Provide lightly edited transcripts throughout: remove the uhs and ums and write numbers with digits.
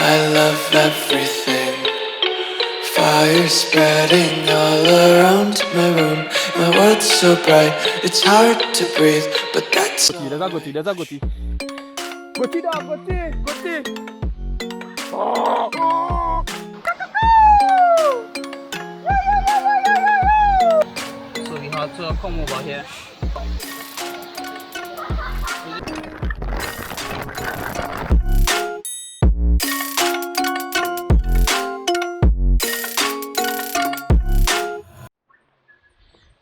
I love everything. Fire spreading all around my room. My world's so bright, it's hard to breathe, but that's There's a goatee, there's a goatee. Goatee dog, goatee, goatee. Oh, oh. So we had to come over here.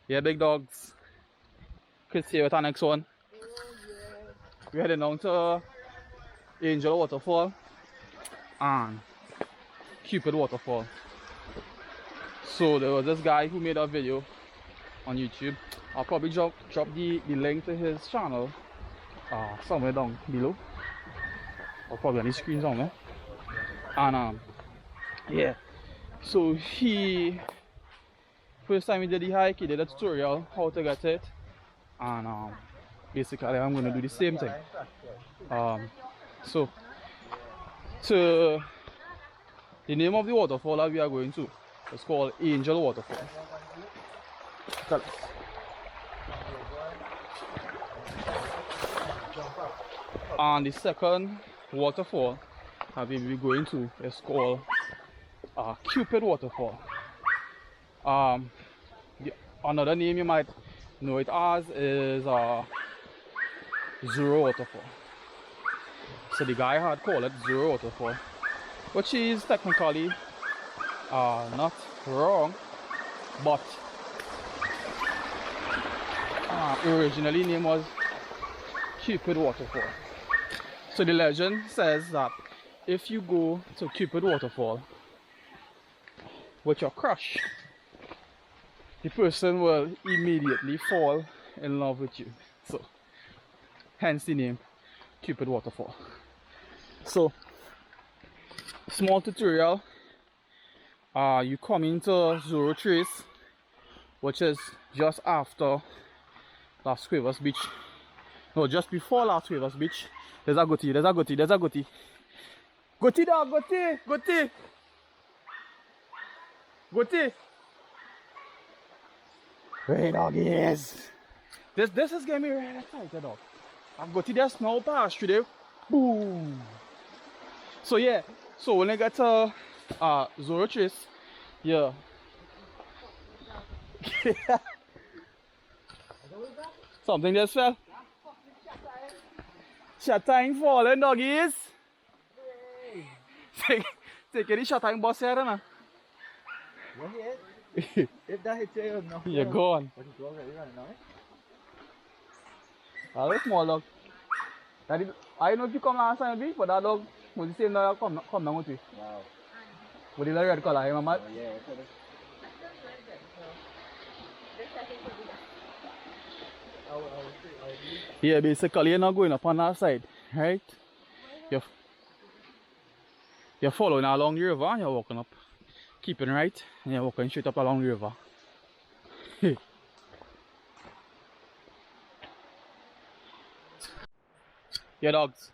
Yeah, big dogs. Could see with our next one. We're heading down to Angel Waterfall and Cupid Waterfall. So there was this guy who made a video on YouTube. I'll probably drop the link to his channel somewhere down below. Or probably on the screen somewhere. And yeah. So first time he did the hike, he did a tutorial how to get it. And basically I'm gonna do the same thing. So the name of the waterfall that we are going to is called Angel Waterfall. And the second waterfall that we will be going to is called Cupid Waterfall. Another name you might know it as is Zorro Waterfall. So the guy had called it Zorro Waterfall, which is technically not wrong, but originally name was Cupid Waterfall. So the legend says that if you go to Cupid Waterfall with your crush, the person will immediately fall in love with you. So hence the name Cupid Waterfall. So small tutorial. You come into Zorro Trace, which is just after Las Cuevas Beach. No, just before Las Cuevas Beach. There's a goatee, there's a goatee, there's a goatee. Goatee dog, goatee, goatee. Goatee. Hey doggies. This is getting me really excited, dog. I've got to the snow pass through there. Boom. So yeah, so when I get to Zorro Trace, yeah. Something just fell. Shatang falling, doggies. Take any shatang boss here, na? If that hits you, no. You're gone. That was small dog. I don't know if you come last time, but that dog was the same dog that come down with you. Wow. With the red color, you remember? Oh, yeah. Yeah, basically you're not going up on that side, right? You're following along the river and you're walking up, keeping right, and you're walking straight up along the river. Yeah, dogs.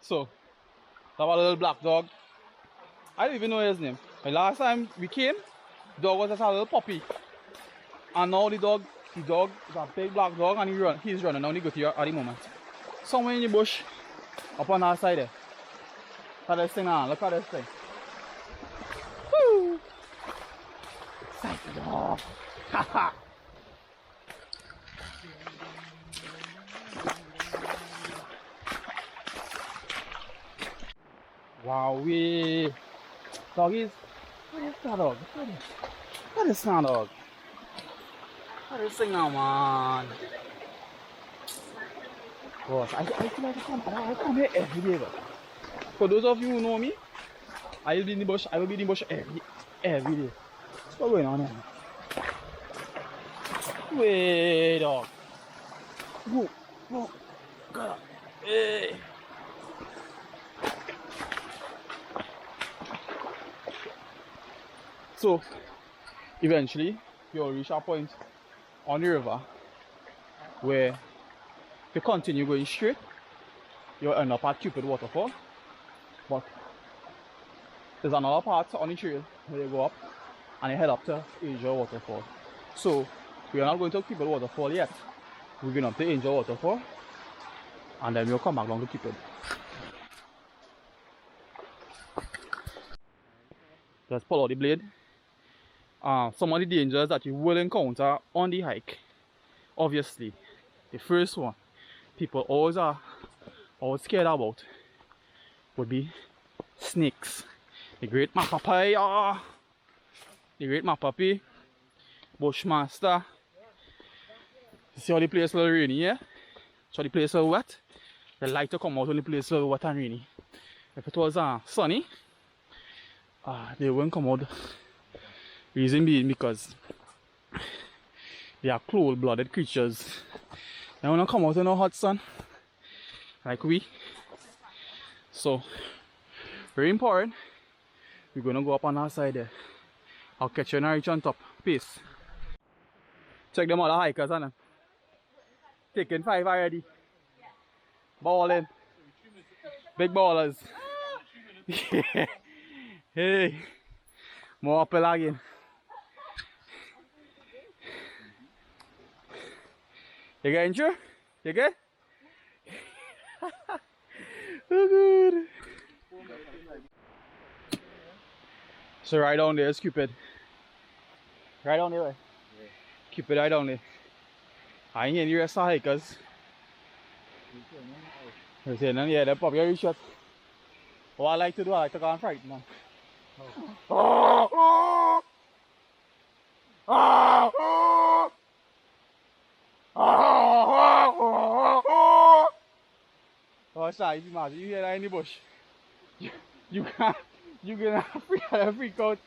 So, that was a little black dog. I don't even know his name. The last time we came, the dog was just a little puppy. And now the dog is a big black dog and he's running down the goatee at the moment. Somewhere in the bush, up on that side there. Look at this thing now, look at this thing. Woo! Excited dog. Haha! Wow, we doggies. What is that dog? What is that dog? What is this thing now, man? Gosh, I feel like I come here every day. But for those of you who know me, I will be in the bush. Every day. What's going on here? Wait, dog. Whoa, God. Hey. So, eventually, you'll reach a point on the river where if you continue going straight, you'll end up at Cupid Waterfall. But there's another part on the trail where you go up and you head up to Angel Waterfall. So we are not going to Cupid Waterfall yet. We're going up to Angel Waterfall and then we'll come back down to Cupid. Just pull out the blade. Some of the dangers that you will encounter on the hike, obviously, the first one people always scared about would be snakes. The great mapapai, the great mapapi, bushmaster. You see how the place will rainy here? So the place will wet. The light will come out when the place will wet and rainy. If it was sunny, they won't come out. Reason being because they are cold-blooded creatures. They want to come out in the hot sun, like we. So, very important. We're going to go up on our side there. I'll catch you when I reach on top. Peace. Check them other hikers, Anna. Taking 5 already. Balling. Big ballers. Hey. More uphill again. You getting through? You good? Oh good. So right down there is Cupid. Right down there. Yeah. Cupid right down there. I ain't any rest of hikers. Yeah, they're probably very short. What I like to do, I like to go and frighten them. Oh. Oh, sorry, if you hear that in the bush, you can't, you're gonna freak out.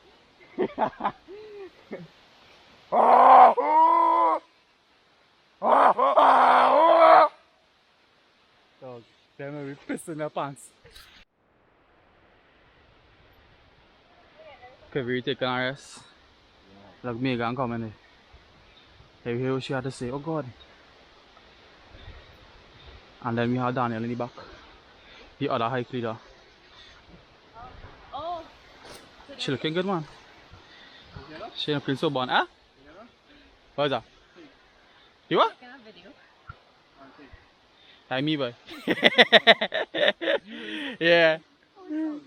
Dog, they're gonna be pissing their pants. Okay, we're taking our rest. Look, Megan coming in. Hey, hear what she had to say. Oh God. And then we have Daniel in the back, the other hike leader. Oh, She looking good, man. She looking so bon, huh? What is that? You what? taking a video. Hi, me, boy. Yeah. For real?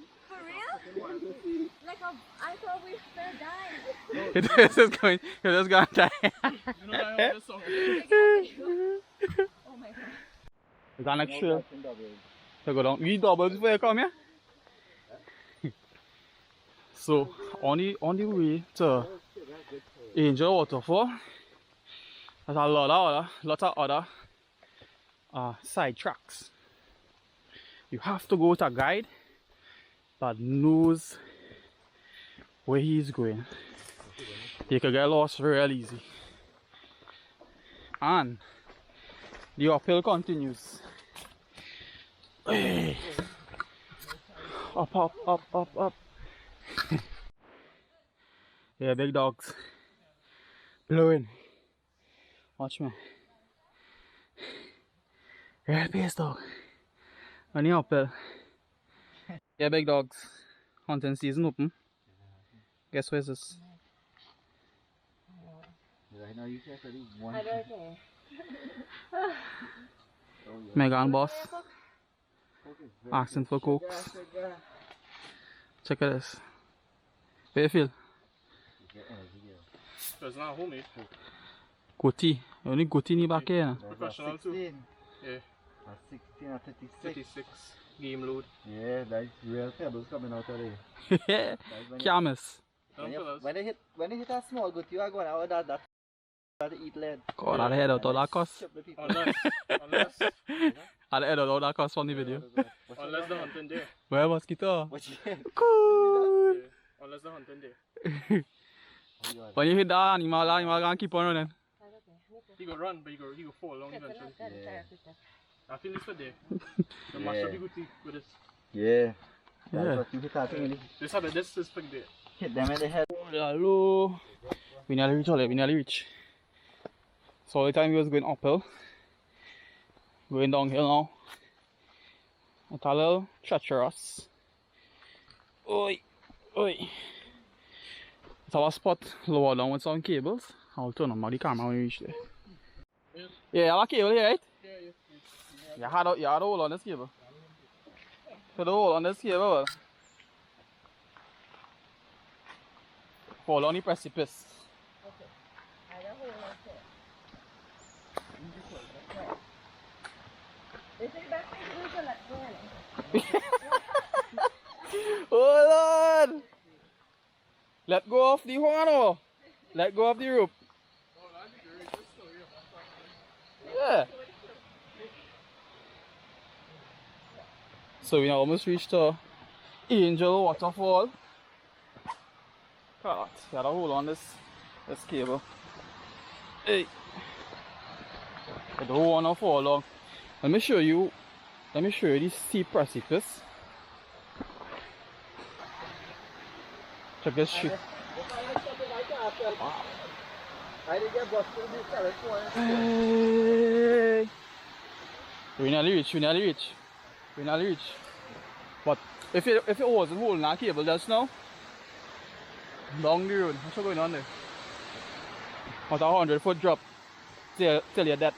Like I thought we still died. This is going to die. Oh my god. Is that next trail? So go down. We double before you come here. So on the way to Angel Waterfall, there's a lot of other side tracks. You have to go with a guide that knows where he's going. You can get lost real easy. And the uphill continues. Hey. Up. Yeah, big dogs. Blowing. Watch me. Real pace dog. On the uphill. Yeah, big dogs. Hunting season open. Guess where's this? Right now you can't study one. I don't care. Megan boss. Asking for cokes. Check out this. How you feel? It's not homemade. Goatee. Only goatee in the back here. Professional too. Yeah. A 16 or 36. Game load. Yeah, that's real pebbles coming out of there. Camus. When they hit a small goatee, you are going out that to eat lead. God, I'd head out all that cost. Unless I'd head out all that cost from the video. Unless the hunting there. Where mosquito? Cool. Yeah. Unless the hunting there. When you hit that animal gonna keep on running. He go run, but he go fall along eventually. I feel this for there. The mash up the good thing with this. Yeah. Yeah. That's what you hit that thing. This is for there. Hit them in the head. Hello. We nearly reach. So all the time we was going uphill. Going downhill now. It's a little treacherous. Oi. Oi. It's our spot lower down with some cables. I'll turn on the camera when we reach there. Yeah, you have a cable here, right? You had a hole on this cable. Put a hole on this cable. Fall on the precipice. They say best thing to do is to let go. Hold on! Let go of the horn. Let go of the rope. Yeah. So we almost reached the Angel Waterfall. God, gotta hold on this cable. Hey. I don't wanna fall long. Let me show you this steep precipice. Check this shit. I didn't get busted in this corner. Hey. We nearly reach. But if it wasn't holding that cable just now, down the road, what's going on there? What's a 100-foot drop till you're dead.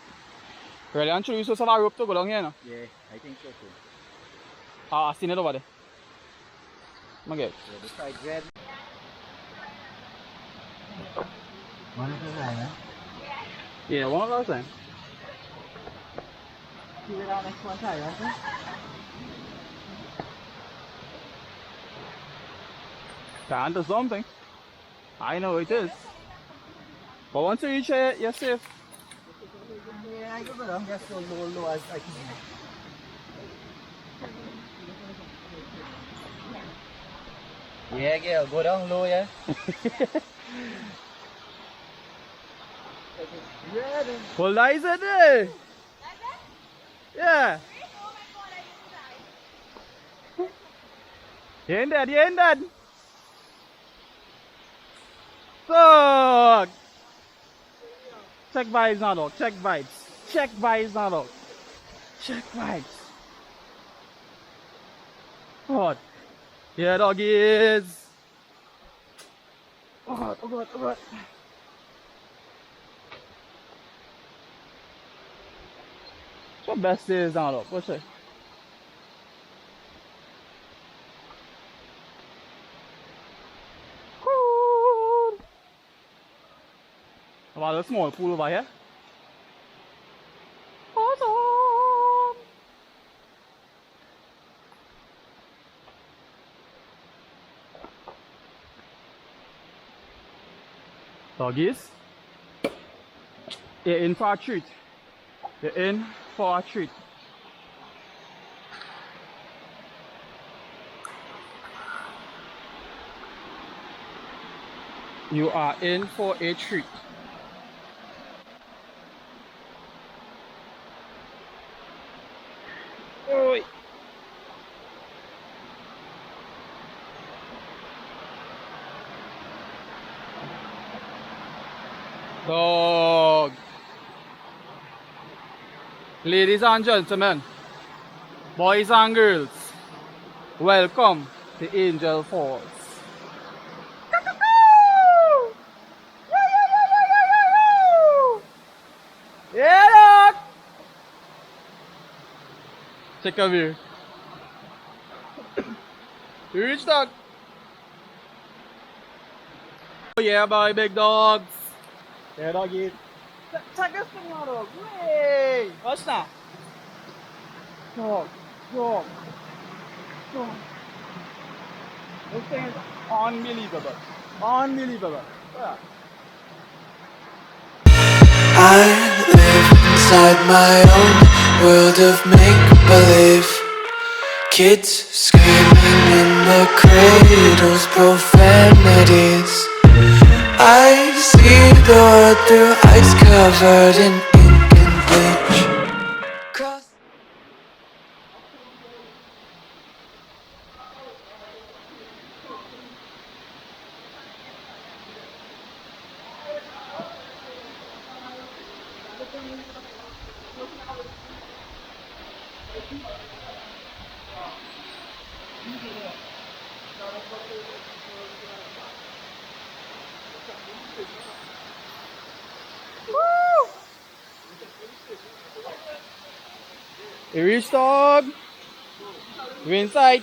Really, I'm sure you're supposed to have a rope to go down here now. Yeah, I think so too. Ah, I seen it over there. I'm good. Yeah, the side red. One of the line, Yeah, one last time. See it on next one time, right? Can't do something. I know it is. But once you reach it, you're safe. Yeah, I go down just so low as I can. Yeah, girl, go down low, yeah. Well, that is it there. Yeah. You ain't dead. So, check vibes now, dog. Check vibes now, dog. Check vibes. What? Yeah, doggies. Oh God. What best is now, dog? What's it? About a small pool over here. Awesome. Doggies, you're in for a treat. You are in for a treat. Oi. Dog. Ladies and gentlemen, boys and girls, welcome to Angel Falls. Yeah, dog. Check a view. Huge dog. Oh yeah, boy, big dogs. Yeah, doggy. Check this thing out, dog. Hey, what's that? Dog. This thing is unbelievable. Yeah. I live inside my own world of make-believe. Kids screaming in the cradles, profanities. I see the world through ice covered in ink and bleach. Cross. You reach, dog. You inside.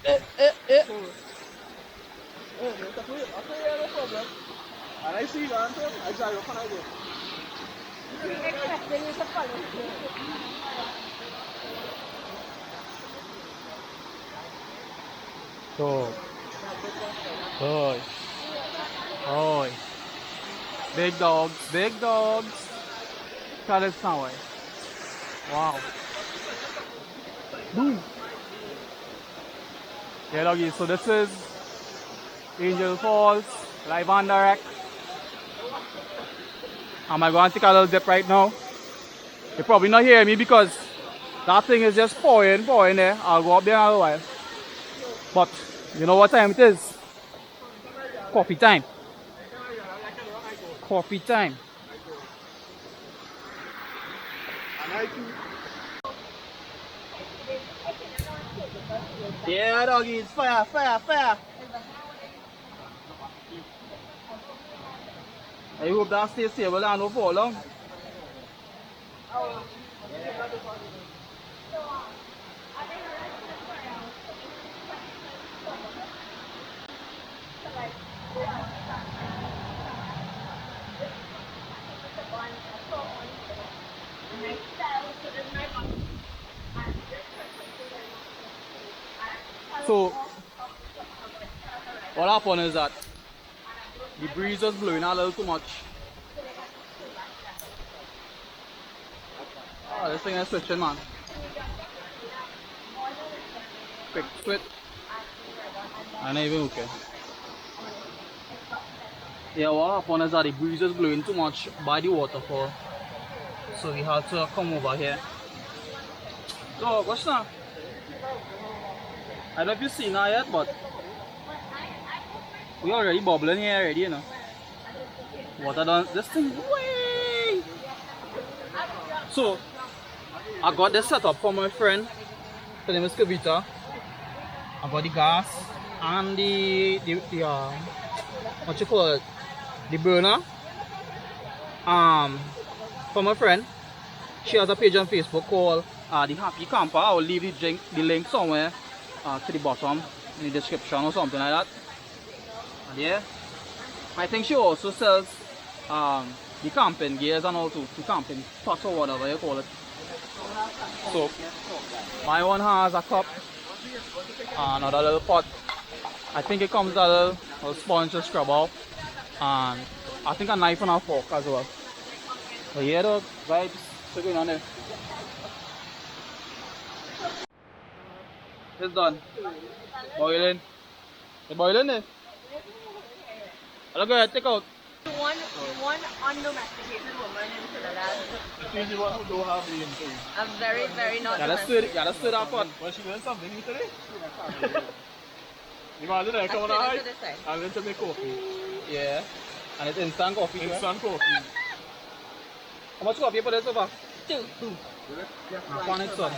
No problem. And I see you answer, I drive up and I go. Expecting you to follow. Dog. Boy. Boy. Big dogs. Big dogs. Cut it somewhere. Wow. Boom. Yeah, doggy. So this is Angel Falls, live on direct. Am I going to take a little dip right now? You're probably not hearing me because that thing is just pouring there. I'll go up there in a little while. But you know what time it is? Coffee time. Coffee time. Yeah, doggy, it's fire, fire, fire. I hope that stays stable and don't fall long. So, what happened is that the breeze was blowing a little too much. Oh, this thing is switching, man. Quick switch. I'm not even okay. Yeah, what happened is that the breeze was blowing too much by the waterfall. So we had to come over here. So, what's that? I don't know if you've seen that yet, but we already bubbling here already, you know. Water done this thing way. So I got this set up for my friend. Her name is Kavita. I got the gas and the what you call it? The burner. For my friend. She has a page on Facebook called The Happy Camper. I will leave the link somewhere to the bottom in the description or something like that. And yeah, I think she also sells the camping gears and also the camping pots or whatever you call it. So my one has a cup, another little pot. I think it comes with a little sponge to scrub off, and I think a knife and a fork as well. But yeah, the vibes are going on there. It's done. Boiling. It's boiling there. I'll go ahead, take out. One undomesticated woman in Trinidad. She's the one who don't have the info. I'm very, very not Gotta stir that pot. Well, she learned something new today. Imagine I come on a hike and learn to make coffee. Yeah. And it's instant coffee. Instant coffee. How much coffee you put in so far? Two. One extra.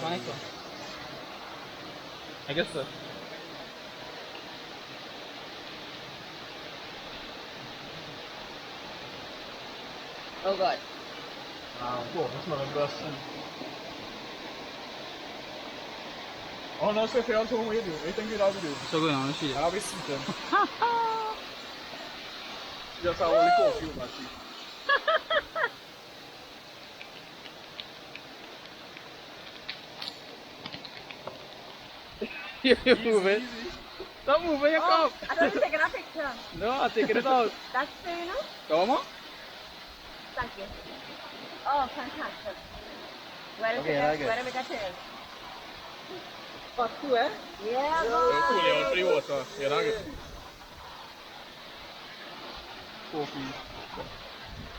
I guess so. Oh god. Cool, that's not the best. Oh no, Sophie, I'll tell you what you do. What do you think you'd have to do? So going on, shit. I'll be sitting. Just have only coffee with my teeth. You're moving. Stop moving your cup. I thought you were taking a picture. No, I'm taking it out. That's fair enough. Come on. Thank you. Oh, fantastic. Where Okay, I get it. where do we get it? Fuck you, eh? Yeah, Cool, boy. yeah, free water. Yeah, that's it. Coffee.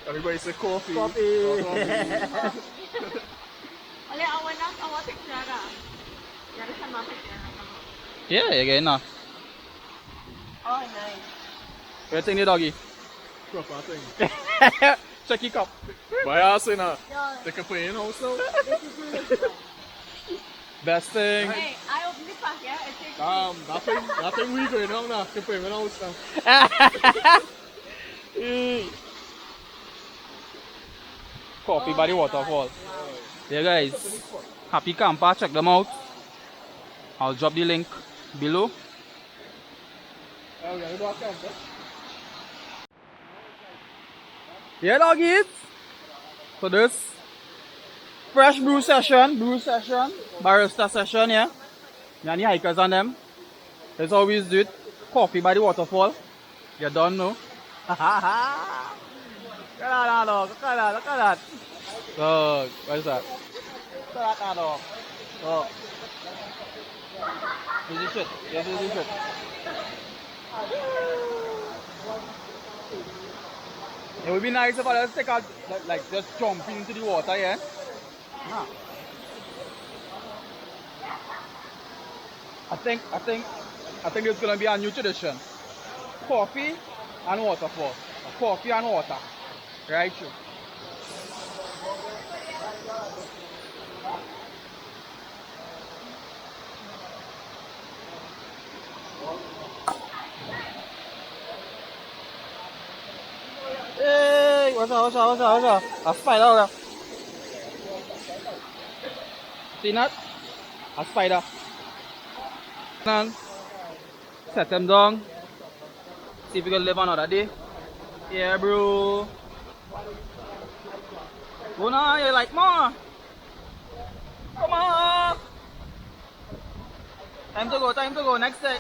Everybody say coffee. Coffee. Oh, coffee. Only I want picture. You gotta send my picture. Yeah, you're getting that. Oh, nice. Where you think the doggy? Proper thing. Check your cup. Why are you saying that? Yeah. They can put in house now? This is really fun. Best thing. Hey, I open the pack, yeah? It takes That thing we going on now. Keep going on now. Coffee by the waterfall. There guys. Happy camper, check them out. I'll drop the link below. Oh, yeah, go camp, Yeah, doggies. So this fresh brew session, barista session, yeah. And the hikers on them. Let's always do it. Coffee by the waterfall. You don't know. Look at that dog. Look at that. Look at that. Look. What is that? Look at that dog. Look. Easy shit. Yes, easy shit. It would be nice if I just take out, like just jump into the water, yeah? Nah. I think it's gonna be a new tradition. Coffee and waterfall. Coffee and water. Right true. Hey, what's up? A spider over there. See that? A spider. And set them down. See if we can live another day. Yeah, bro. Go now, you like more. Come on. Time to go. Next day.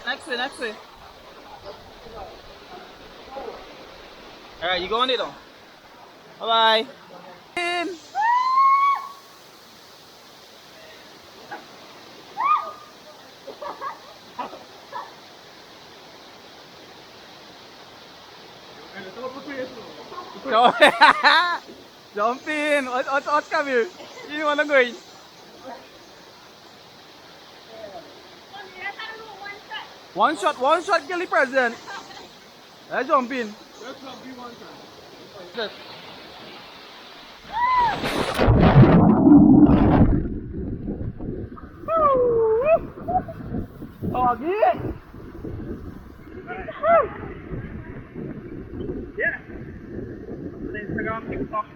Alright, you go on it though. Bye bye. Jump in. What's coming? You wanna go in? One shot, kill the president. Let's jump in. Yes. Oh, yeah. Yeah. Instagram, TikTok,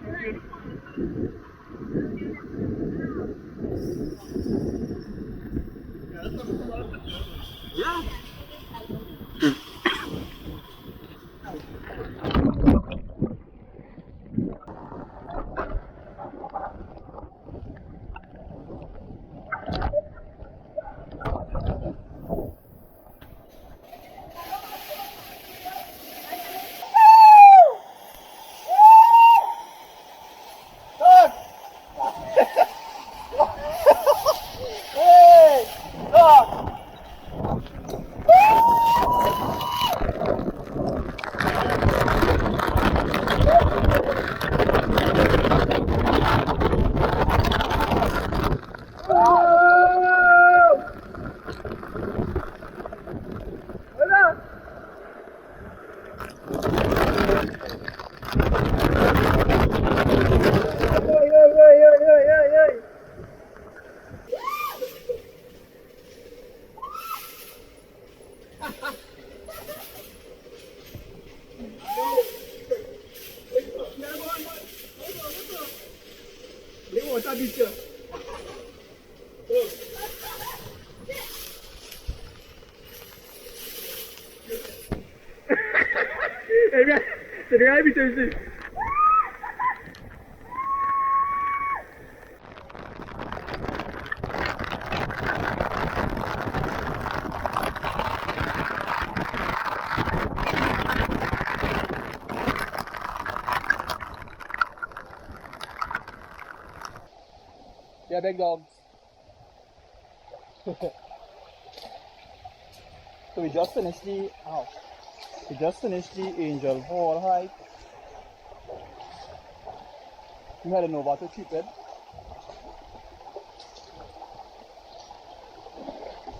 YouTube. Yeah. Yeah, big dogs. So we just finished the Angel Hall hike. We heading over to Cupid,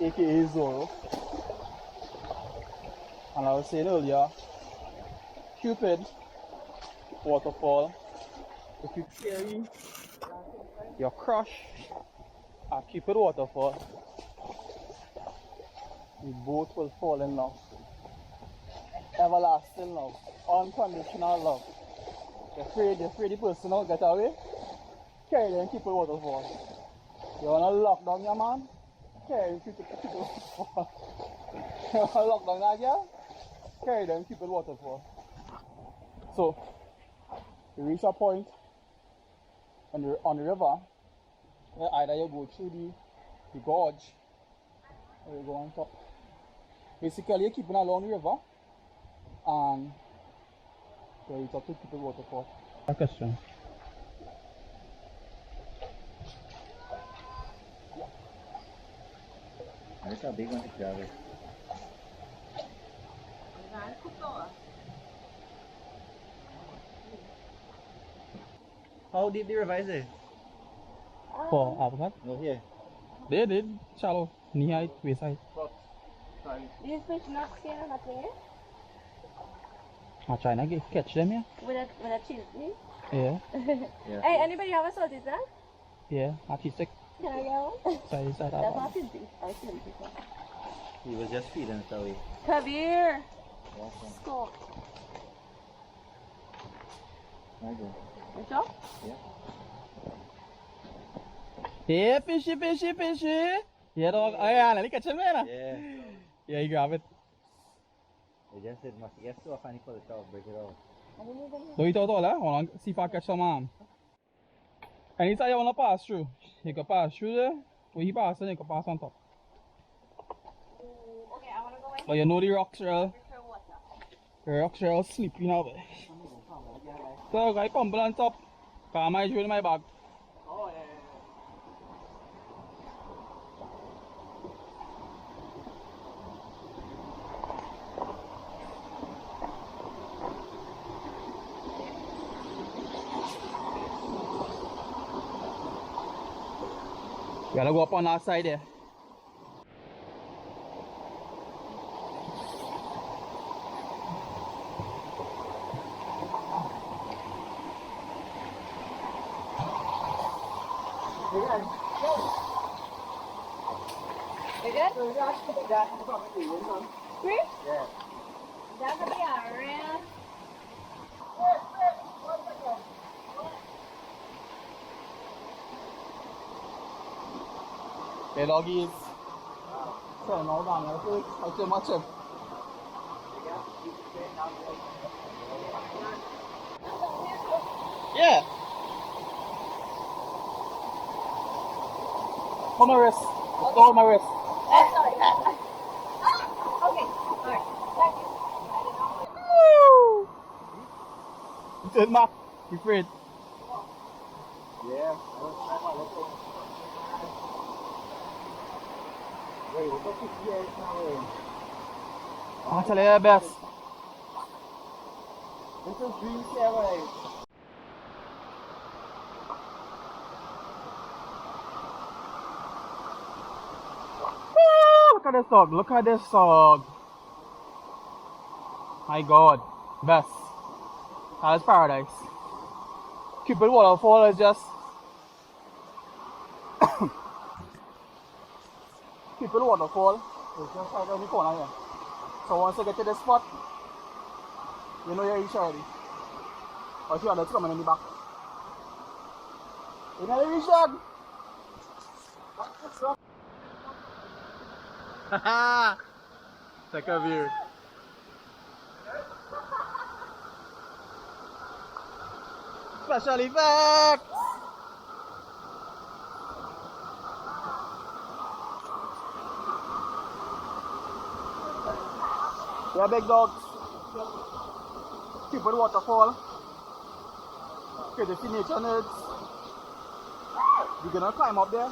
aka Zorro. And I was saying earlier, Cupid Waterfall, if you carry your crush at Cupid Waterfall, we both will fall in love. Everlasting love. Unconditional love. You're afraid the person will get away? Carry them Cupid Waterfall. You wanna lock down your man? Carry Cupid Waterfall. You wanna lock down that girl? Carry them Cupid Waterfall. So, you reach a point on the river where either you go through the gorge or you go on top. Basically, you're keeping along the river and you reach up to Cupid Waterfall. A question. That's a big one to travel. How deep the river is it? For avocado? No, here. They did shallow, knee height, waist height. These fish not scared of nothing, eh? I'm trying to catch them, yeah? With a chili. Yeah, Yeah. Hey, anybody have a salty snack? yeah, artistic. Can I get one? Side, That's not salty. I salty. He was just feeding it away. Kabir. Awesome. Score. Very good. You sure? Yeah, fishy. Yeah, dog. Oh, yeah, let me catch him, man. Yeah. Yeah, you grab it. They just said must get so funny for the top, break it off. Don't eat out all, eh? Hold on, see if I catch some arm. Anytime you want to pass through, you can pass through there. When you pass in, you can pass on top. Okay, I want to go in. But you know the rocks are, Pure water. the rocks are all sleepy now. So, I pump on top. Cause I show in my bag. Oh, yeah. You gotta go up on that side there. You good? Chris? Yeah. That's gonna be a real. Hey, doggies. So, now down. I'll too much of. Yeah. Hold my wrist. Hold my wrist. Sorry. Okay. Alright. Thank you. Woo! You did, Mark. You afraid? Yeah. Wait, what's up here now? I'll tell you your best. This is green Chevrolet. Look at this dog. Look at this dog. My God. Best. That is paradise. Cupid Waterfall is just. Cupid Waterfall is just right around the corner here. So once you get to this spot, you know you're reach already. Or you others coming in the back. You know you reach dog. Haha! Take a view. Special effects! Yeah, big dogs. Cupid Waterfall. Okay, the destination is we're gonna climb up there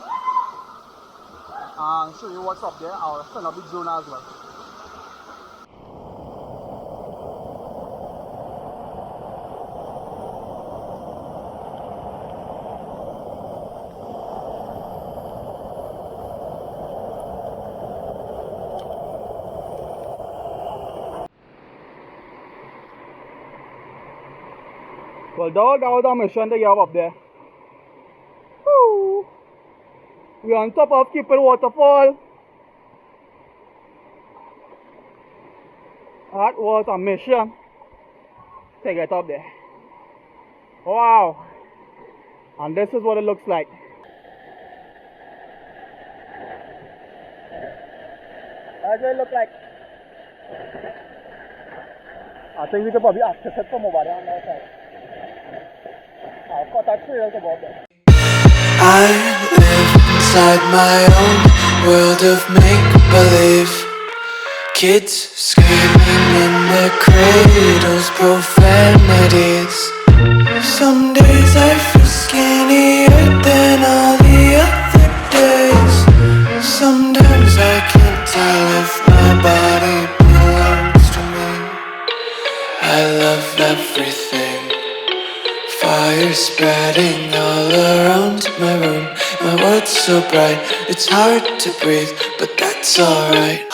and show you what's up there. I'll send a big zone as well. Well, dog, that was our mission to get up there. Woo! We're on top of Cupid Waterfall. That was a mission to get up there. Wow! And this is what it looks like. How does it look like? I think we could probably access it from over there on that side. I've got that trail to go up there. I live inside my own world of make-believe. Kids screaming in their cradles, profanities. Some days I feel skinnier than all the other days. Sometimes I can't tell if my body belongs to me. I love everything. Fire spreading all around my room. My world's so bright, it's hard to breathe, but that's alright.